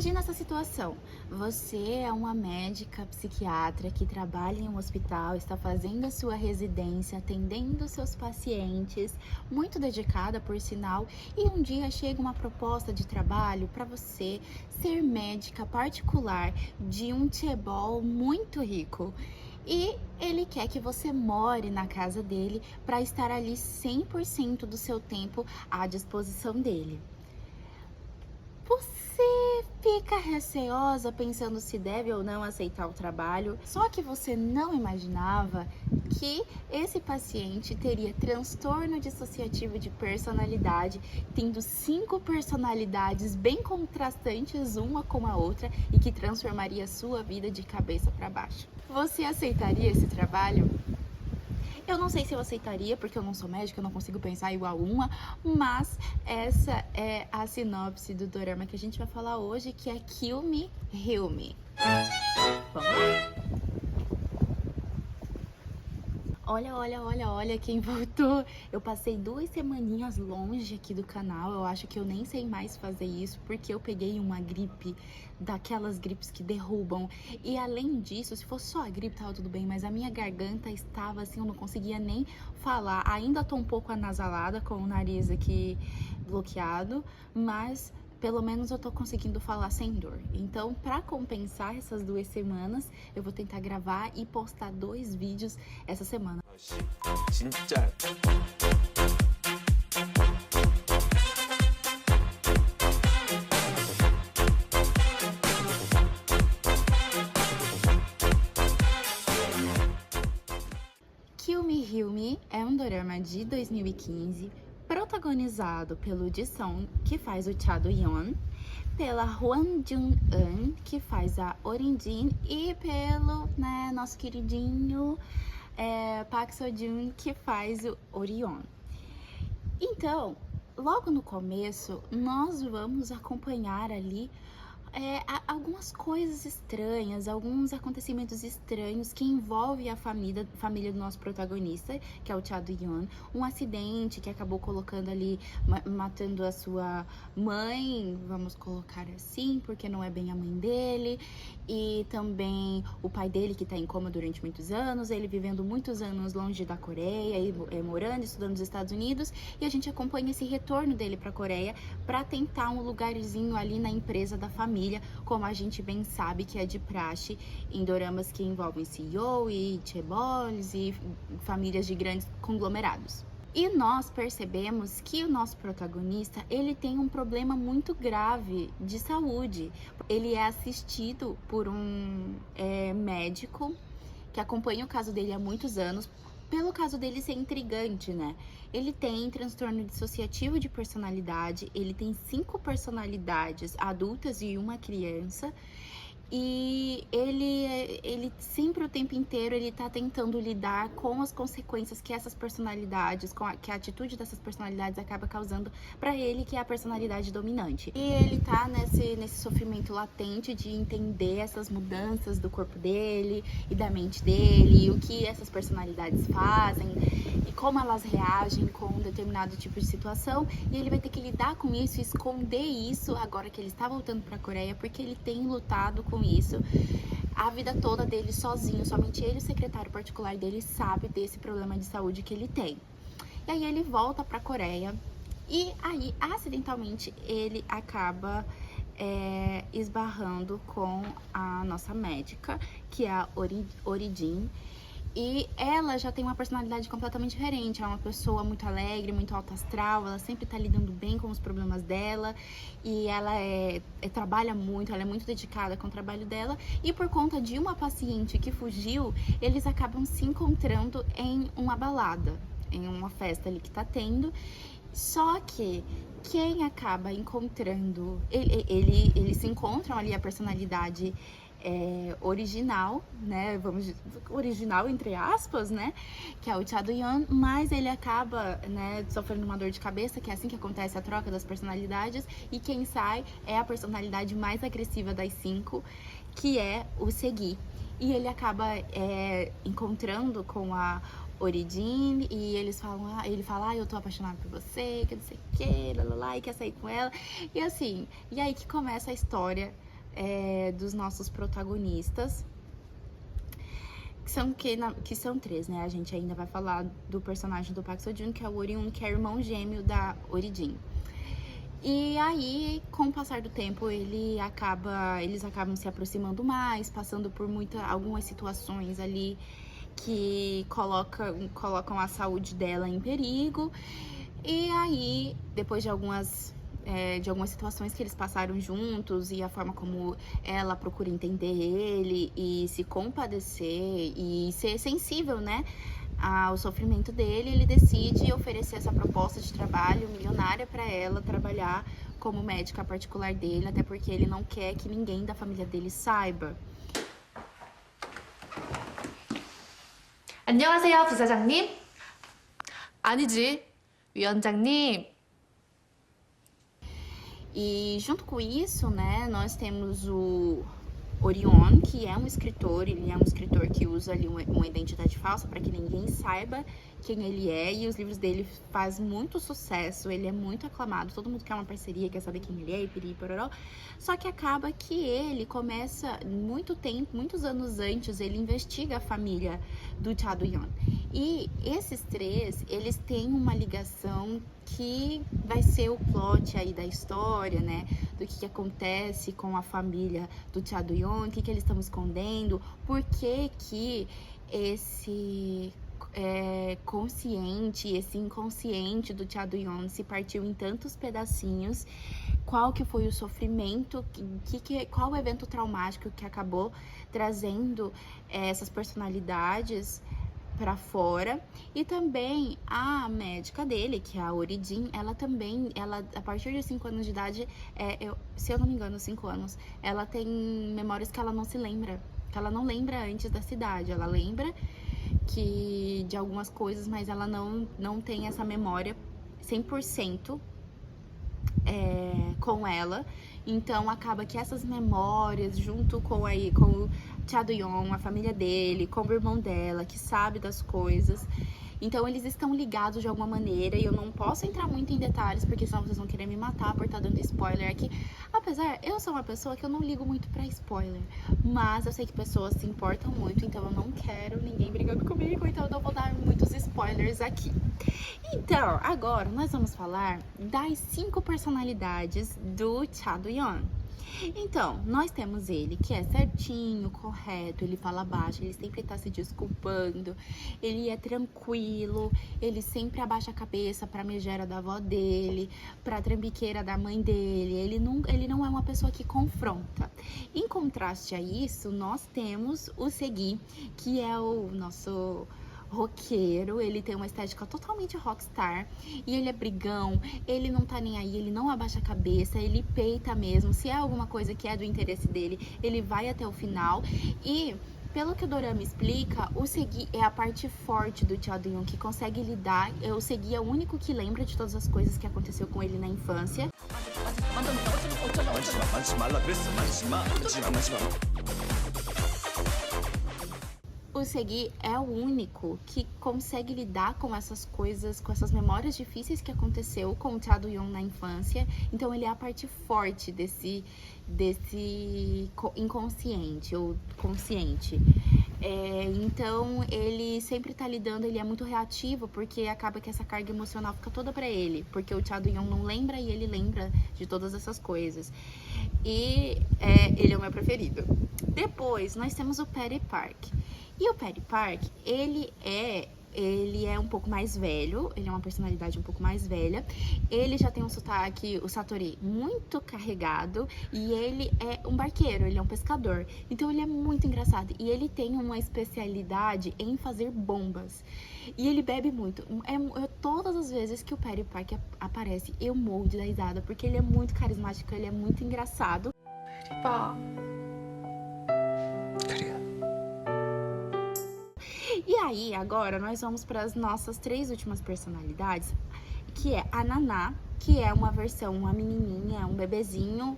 Imagina essa situação. Você é uma médica psiquiatra que trabalha em um hospital, está fazendo a sua residência, atendendo seus pacientes, muito dedicada, por sinal, e um dia chega uma proposta de trabalho para você ser médica particular de um tchebol muito rico. E ele quer que você more na casa dele para estar ali 100% do seu tempo à disposição dele. Você fica receosa pensando se deve ou não aceitar o trabalho, só que você não imaginava que esse paciente teria transtorno dissociativo de personalidade, tendo 5 personalidades bem contrastantes uma com a outra e que transformaria sua vida de cabeça para baixo. Você aceitaria esse trabalho? Eu não sei se eu aceitaria, porque eu não sou médica, eu não consigo pensar igual uma, mas essa é a sinopse do dorama que a gente vai falar hoje, que é Kill Me, Heal Me. Vamos lá? Olha quem voltou. Eu passei 2 semaninhas longe aqui do canal. Eu acho que eu nem sei mais fazer isso, porque eu peguei uma gripe, daquelas gripes que derrubam. E além disso, se fosse só a gripe, tava tudo bem, mas a minha garganta estava assim, eu não conseguia nem falar. Ainda tô um pouco anasalada, com o nariz aqui bloqueado, mas pelo menos eu tô conseguindo falar sem dor. Então, para compensar essas 2 semanas, eu vou tentar gravar e postar 2 vídeos essa semana. 진짜 Kill Me, Heal Me é um dorama de 2015, protagonizado pelo Ji-sung, que faz o Cha Do-yeon, pela Hwan Jung-eun, que faz a Orin-jin, e pelo nosso queridinho Park Seo-joon, que faz o Orion. Então, logo no começo, nós vamos acompanhar ali algumas coisas estranhas, alguns acontecimentos estranhos que envolvem a família do nosso protagonista, que é o Cha Do-yeon. Um acidente que acabou colocando ali, matando a sua mãe, vamos colocar assim, porque não é bem a mãe dele, e também o pai dele, que tá em coma durante muitos anos, ele vivendo muitos anos longe da Coreia, e morando, estudando nos Estados Unidos, e a gente acompanha esse retorno dele pra Coreia para tentar um lugarzinho ali na empresa da família, como a gente bem sabe que é de praxe em doramas que envolvem CEO e chaebols e famílias de grandes conglomerados. E nós percebemos que o nosso protagonista, ele tem um problema muito grave de saúde. Ele é assistido por um médico que acompanha o caso dele há muitos anos, pelo caso dele ser intrigante, né? Ele tem transtorno dissociativo de personalidade, ele tem 5 personalidades adultas e uma criança, e ele sempre, o tempo inteiro, ele tá tentando lidar com as consequências que essas personalidades, que a atitude dessas personalidades acaba causando pra ele, que é a personalidade dominante. E ele tá nesse sofrimento latente de entender essas mudanças do corpo dele e da mente dele, o que essas personalidades fazem e como elas reagem com um determinado tipo de situação. E ele vai ter que lidar com isso e esconder isso agora que ele está voltando pra Coreia, porque ele tem lutado com isso a vida toda dele sozinho. Somente ele e o secretário particular dele sabe desse problema de saúde que ele tem. E aí ele volta pra Coreia e aí, acidentalmente, ele acaba esbarrando com a nossa médica, que é a Orijin. E ela já tem uma personalidade completamente diferente. É uma pessoa muito alegre, muito alto astral. Ela sempre tá lidando bem com os problemas dela. E ela trabalha muito, ela é muito dedicada com o trabalho dela. E por conta de uma paciente que fugiu, eles acabam se encontrando em uma balada, em uma festa ali que tá tendo. Só que quem acaba encontrando... Eles se encontram ali, a personalidade original, né, original entre aspas, né, que é o Cha Do-yeon, mas ele acaba, né, sofrendo uma dor de cabeça, que é assim que acontece a troca das personalidades, e quem sai é a personalidade mais agressiva das 5, que é o Segui. E ele acaba encontrando com a Orijin, e ele fala, eu tô apaixonado por você, que não sei o que, e quer sair com ela. E assim, e aí que começa a história dos nossos protagonistas, que são três, né? A gente ainda vai falar do personagem do Park Seo-joon, que é o Ori-un, que é irmão gêmeo da Ori-jin. E aí, com o passar do tempo, eles acabam se aproximando mais, passando por algumas situações ali que colocam a saúde dela em perigo. E aí, depois de algumas situações que eles passaram juntos e a forma como ela procura entender ele e se compadecer e ser sensível, né, ao sofrimento dele, ele decide oferecer essa proposta de trabalho milionária para ela trabalhar como médica particular dele, até porque ele não quer que ninguém da família dele saiba. 안녕하세요, 부사장님. 아니지, 위원장님. E junto com isso, né, nós temos o Orion, que é um escritor, ele é um escritor que usa ali uma identidade falsa para que ninguém saiba quem ele é, e os livros dele fazem muito sucesso, ele é muito aclamado, todo mundo quer uma parceria, quer saber quem ele é, e piriri, pororó. Só que acaba que ele começa, muitos anos antes, ele investiga a família do Cha Do-yeon. E esses três, eles têm uma ligação que vai ser o plot aí da história, né? Do que acontece com a família do Cha Do-yeon, o que eles estão escondendo, por que esse consciente, esse inconsciente do Cha Do-yeon se partiu em tantos pedacinhos, qual que foi o sofrimento, qual o evento traumático que acabou trazendo essas personalidades para fora. E também a médica dele, que é a Ori-jin, ela a partir de 5 anos de idade, se eu não me engano, 5 anos, ela tem memórias que ela não se lembra, que ela não lembra antes da cidade, ela lembra de algumas coisas, mas ela não tem essa memória 100% com ela. Então acaba que essas memórias, junto com o Cha Do-yeon, a família dele, com o irmão dela, que sabe das coisas, então eles estão ligados de alguma maneira, e eu não posso entrar muito em detalhes, porque senão vocês vão querer me matar por estar dando spoiler aqui. Apesar, eu sou uma pessoa que eu não ligo muito pra spoiler, mas eu sei que pessoas se importam muito, então eu não quero ninguém brigando comigo, então eu não vou dar muitos spoilers aqui. Então, agora nós vamos falar das 5 personalidades do Cha Do-yeon. Então, nós temos ele, que é certinho, correto, ele fala baixo, ele sempre tá se desculpando, ele é tranquilo, ele sempre abaixa a cabeça pra megera da avó dele, pra trambiqueira da mãe dele, ele não é uma pessoa que confronta. Em contraste a isso, nós temos o Segui, que é o nosso roqueiro, ele tem uma estética totalmente rockstar, e ele é brigão, ele não tá nem aí, ele não abaixa a cabeça, ele peita mesmo, se é alguma coisa que é do interesse dele, ele vai até o final. E pelo que o dorama explica, o Segui é a parte forte do Cha Do-yeon, que consegue lidar. O Segui é o único que lembra de todas as coisas que aconteceu com ele na infância. O Segui é o único que consegue lidar com essas coisas, com essas memórias difíceis que aconteceu com o Cha Do-yeon na infância. Então ele é a parte forte desse inconsciente ou consciente. Então ele sempre tá lidando, ele é muito reativo, porque acaba que essa carga emocional fica toda pra ele, porque o Cha Do-yeon não lembra e ele lembra de todas essas coisas. E ele é o meu preferido. Depois nós temos o Petty Park. E o Petty Park, ele é um pouco mais velho, ele é uma personalidade um pouco mais velha, ele já tem um sotaque, o Satori, muito carregado, e ele é um barqueiro, ele é um pescador, então ele é muito engraçado, e ele tem uma especialidade em fazer bombas, e ele bebe muito. Todas as vezes que o Petty Park aparece, eu morro de dar risada, porque ele é muito carismático, ele é muito engraçado. 오빠. E aí, agora, nós vamos para as nossas 3 últimas personalidades, que é a Naná, que é uma versão, uma menininha, um bebezinho,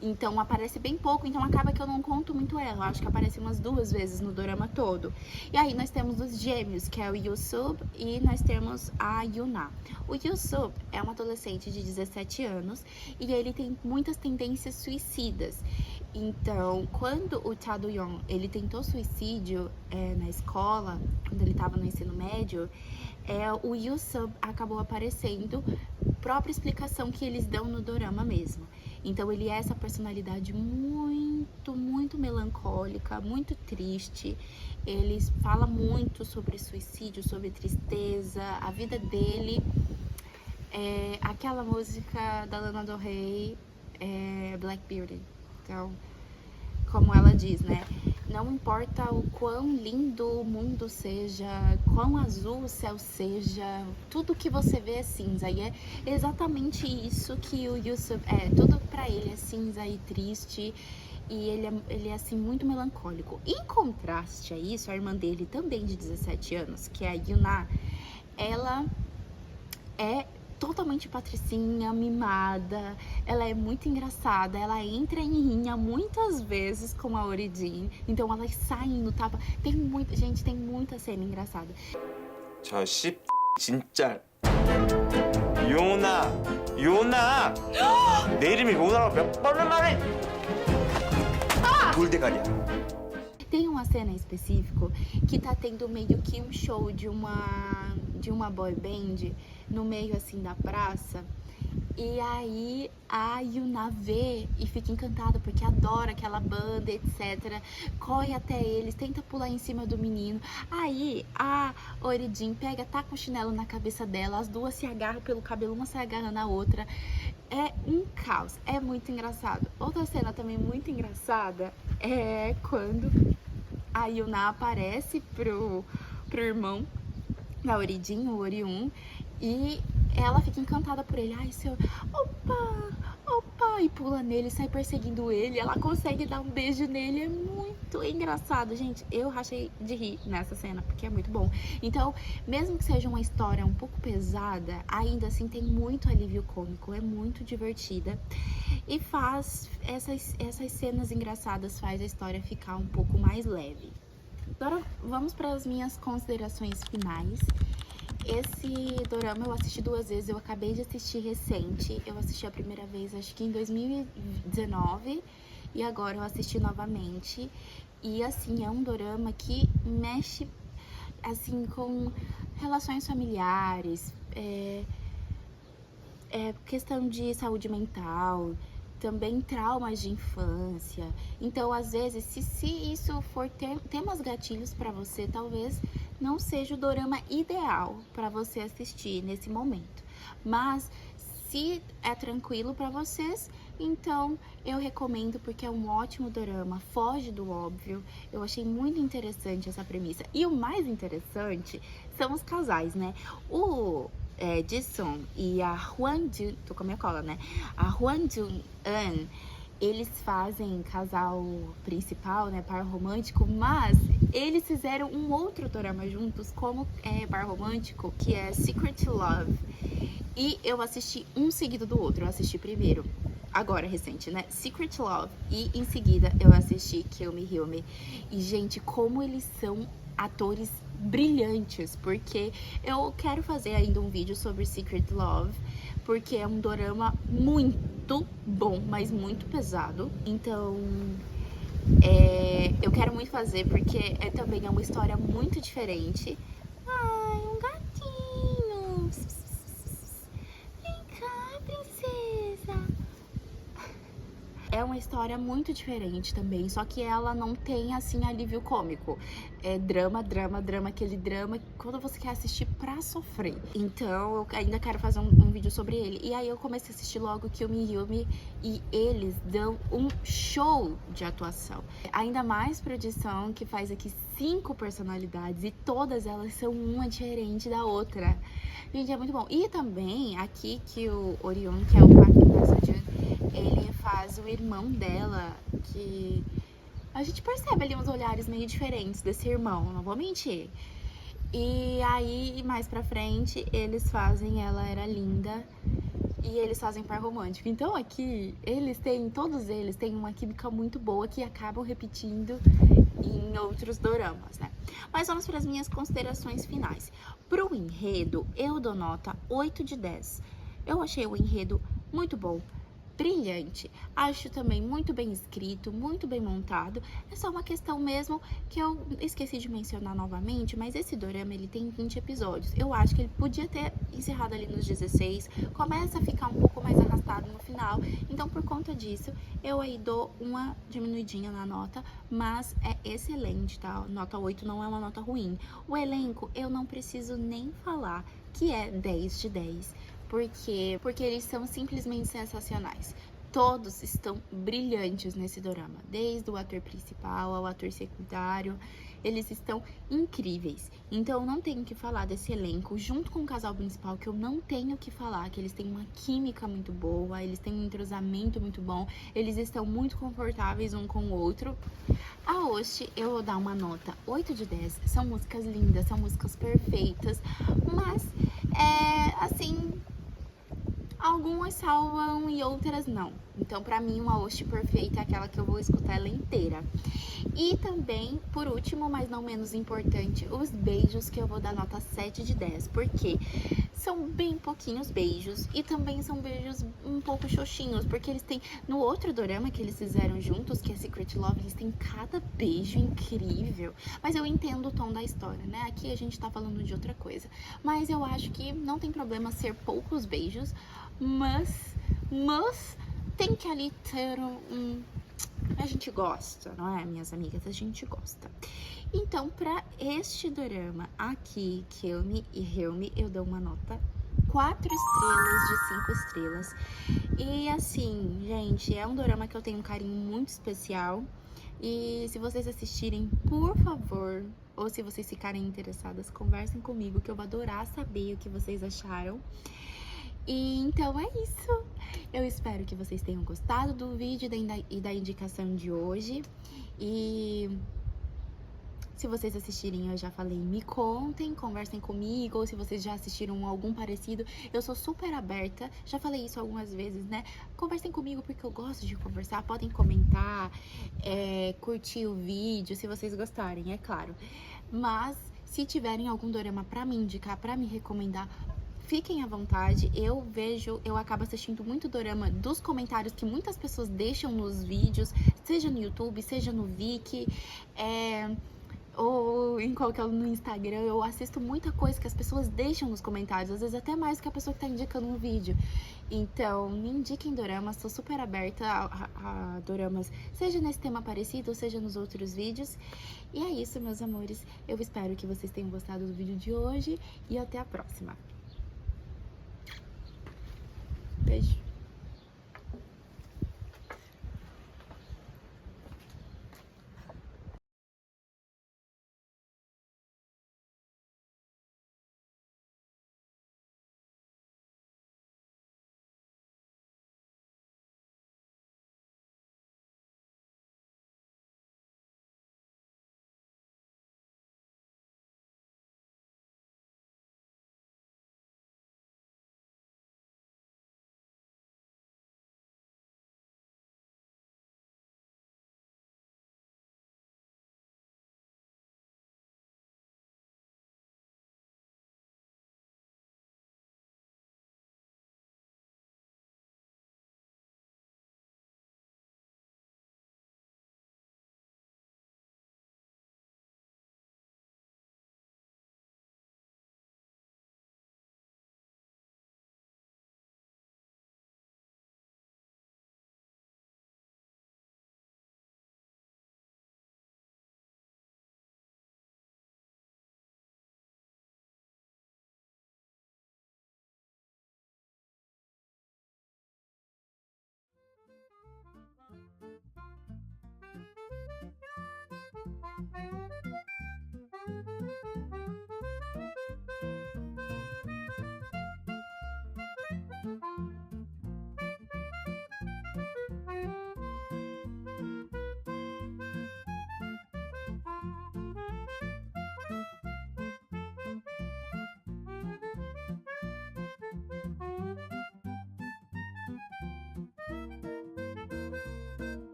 Então aparece bem pouco, então acaba que eu não conto muito ela. Eu acho que aparece umas 2 vezes no dorama todo. E aí nós temos os gêmeos, que é o Yusup, e nós temos a Yuna. O Yusup é um adolescente de 17 anos e ele tem muitas tendências suicidas. Então, quando o Cha Do-yeon, ele tentou suicídio na escola, quando ele estava no ensino médio, o Yusup acabou aparecendo, própria explicação que eles dão no dorama mesmo. Então ele é essa personalidade muito melancólica, muito triste. Ele fala muito sobre suicídio, sobre tristeza, a vida dele. Aquela música da Lana Del Rey, Black Beauty. Então, como ela diz, né? Não importa o quão lindo o mundo seja, quão azul o céu seja, tudo que você vê é cinza. E é exatamente isso que o Yusup é. Tudo pra ele é cinza e triste. E ele é assim, muito melancólico. Em contraste a isso, a irmã dele, também de 17 anos, que é a Yuna, ela é totalmente patricinha, mimada, ela é muito engraçada, ela entra em rinha muitas vezes com a Origin, então elas saem no tapa, tem muita cena engraçada. 저 씨, 진짜. 요나, 요나. 내 이름이 요나라고 몇 번을 말해? 돌대가리야. Tem uma cena em específico que tá tendo meio que um show de uma boy band no meio assim da praça. E aí a Yuna vê e fica encantada porque adora aquela banda, etc. Corre até eles, tenta pular em cima do menino. Aí a Origin pega, taca o chinelo na cabeça dela, as duas se agarram pelo cabelo, uma se agarra na outra. É um caos, é muito engraçado. Outra cena também muito engraçada é quando a Yuna aparece pro irmão da Origin, o Oriun, e ela fica encantada por ele. Ai, seu... Opa! E pula nele, sai perseguindo ele. Ela consegue dar um beijo nele. É muito engraçado, gente. Eu rachei de rir nessa cena, porque é muito bom. Então, mesmo que seja uma história um pouco pesada, ainda assim tem muito alívio cômico. É muito divertida. E faz essas cenas engraçadas, faz a história ficar um pouco mais leve. Agora vamos para as minhas considerações finais. Esse dorama eu assisti 2 vezes, eu acabei de assistir recente. Eu assisti a primeira vez, acho que em 2019, e agora eu assisti novamente. E assim, é um dorama que mexe assim com relações familiares, questão de saúde mental, também traumas de infância. Então, às vezes, se isso for temas gatilhos para você, talvez não seja o dorama ideal para você assistir nesse momento. Mas se é tranquilo para vocês, então eu recomendo, porque é um ótimo dorama, foge do óbvio. Eu achei muito interessante essa premissa. E o mais interessante são os casais, né? O Jisung e a Hwan-jun, tô com a minha cola, né? A Hwan-jun-an, eles fazem casal principal, né, par romântico, mas eles fizeram um outro dorama juntos como par romântico, que é Secret Love. E eu assisti um seguido do outro. Eu assisti primeiro, agora recente, né, Secret Love, e em seguida eu assisti Kill Me Heal Me. E gente, como eles são atores brilhantes, porque eu quero fazer ainda um vídeo sobre Secret Love, porque é um dorama muito bom, mas muito pesado. Então eu quero muito fazer, porque também é uma história muito diferente. Ai, um gatinho. Vem cá, princesa. É uma história muito diferente também, só que ela não tem, assim, alívio cômico. É drama, aquele drama quando você quer assistir pra sofrer. Então, eu ainda quero fazer um vídeo sobre ele. E aí eu comecei a assistir logo Kill Me Heal Me, e eles dão um show de atuação. Ainda mais produção, que faz aqui 5 personalidades, e todas elas são uma diferente da outra. Gente, é muito bom. E também, aqui que o Orion, que é o Park Bo-sung, ele faz o irmão dela, que a gente percebe ali uns olhares meio diferentes desse irmão, não vou mentir. E aí, mais pra frente, eles fazem Ela Era Linda, e eles fazem par romântico. Então aqui, todos eles têm uma química muito boa que acabam repetindo em outros doramas, né? Mas vamos para as minhas considerações finais. Pro enredo, eu dou nota 8 de 10. Eu achei o enredo muito bom, brilhante. Acho também muito bem escrito, muito bem montado. É só uma questão mesmo que eu esqueci de mencionar novamente, mas esse dorama ele tem 20 episódios. Eu acho que ele podia ter encerrado ali nos 16, começa a ficar um pouco mais arrastado no final. Então, por conta disso, eu aí dou uma diminuidinha na nota, mas é excelente, tá? Nota 8 não é uma nota ruim. O elenco, eu não preciso nem falar que é 10 de 10. Por quê? Porque eles são simplesmente sensacionais. Todos estão brilhantes nesse dorama, desde o ator principal ao ator secundário, eles estão incríveis. Então não tenho que falar desse elenco, junto com o casal principal, que eu não tenho que falar, que eles têm uma química muito boa, eles têm um entrosamento muito bom, eles estão muito confortáveis um com o outro. A Host, eu vou dar uma nota 8 de 10. São músicas lindas, são músicas perfeitas, mas assim, algumas salvam e outras não. Então, pra mim, uma host perfeita é aquela que eu vou escutar ela inteira. E também, por último, mas não menos importante, os beijos, que eu vou dar nota 7 de 10. Porque são bem pouquinhos beijos e também são beijos um pouco xoxinhos, porque eles têm, no outro dorama que eles fizeram juntos, que é Secret Love, eles têm cada beijo incrível. Mas eu entendo o tom da história, né? Aqui a gente tá falando de outra coisa. Mas eu acho que não tem problema ser poucos beijos, mas tem que ali ter a gente gosta, não é, minhas amigas? A gente gosta. Então, pra este dorama aqui, Kill Me e Heal Me, eu dou uma nota 4 estrelas de 5 estrelas. E assim, gente, é um dorama que eu tenho um carinho muito especial. E se vocês assistirem, por favor, ou se vocês ficarem interessadas, conversem comigo, que eu vou adorar saber o que vocês acharam. E então é isso. Eu espero que vocês tenham gostado do vídeo e da indicação de hoje. E se vocês assistirem, eu já falei, me contem, conversem comigo, ou se vocês já assistiram algum parecido, eu sou super aberta, já falei isso algumas vezes, né? Conversem comigo porque eu gosto de conversar, podem comentar, curtir o vídeo, se vocês gostarem, é claro. Mas se tiverem algum dorama pra me indicar, pra me recomendar, fiquem à vontade. Eu acabo assistindo muito dorama dos comentários que muitas pessoas deixam nos vídeos, seja no YouTube, seja no Viki, ou no Instagram. Eu assisto muita coisa que as pessoas deixam nos comentários, às vezes até mais do que a pessoa que tá indicando um vídeo. Então, me indiquem doramas, tô super aberta a doramas, seja nesse tema parecido, ou seja nos outros vídeos. E é isso, meus amores. Eu espero que vocês tenham gostado do vídeo de hoje e até a próxima. Beijo.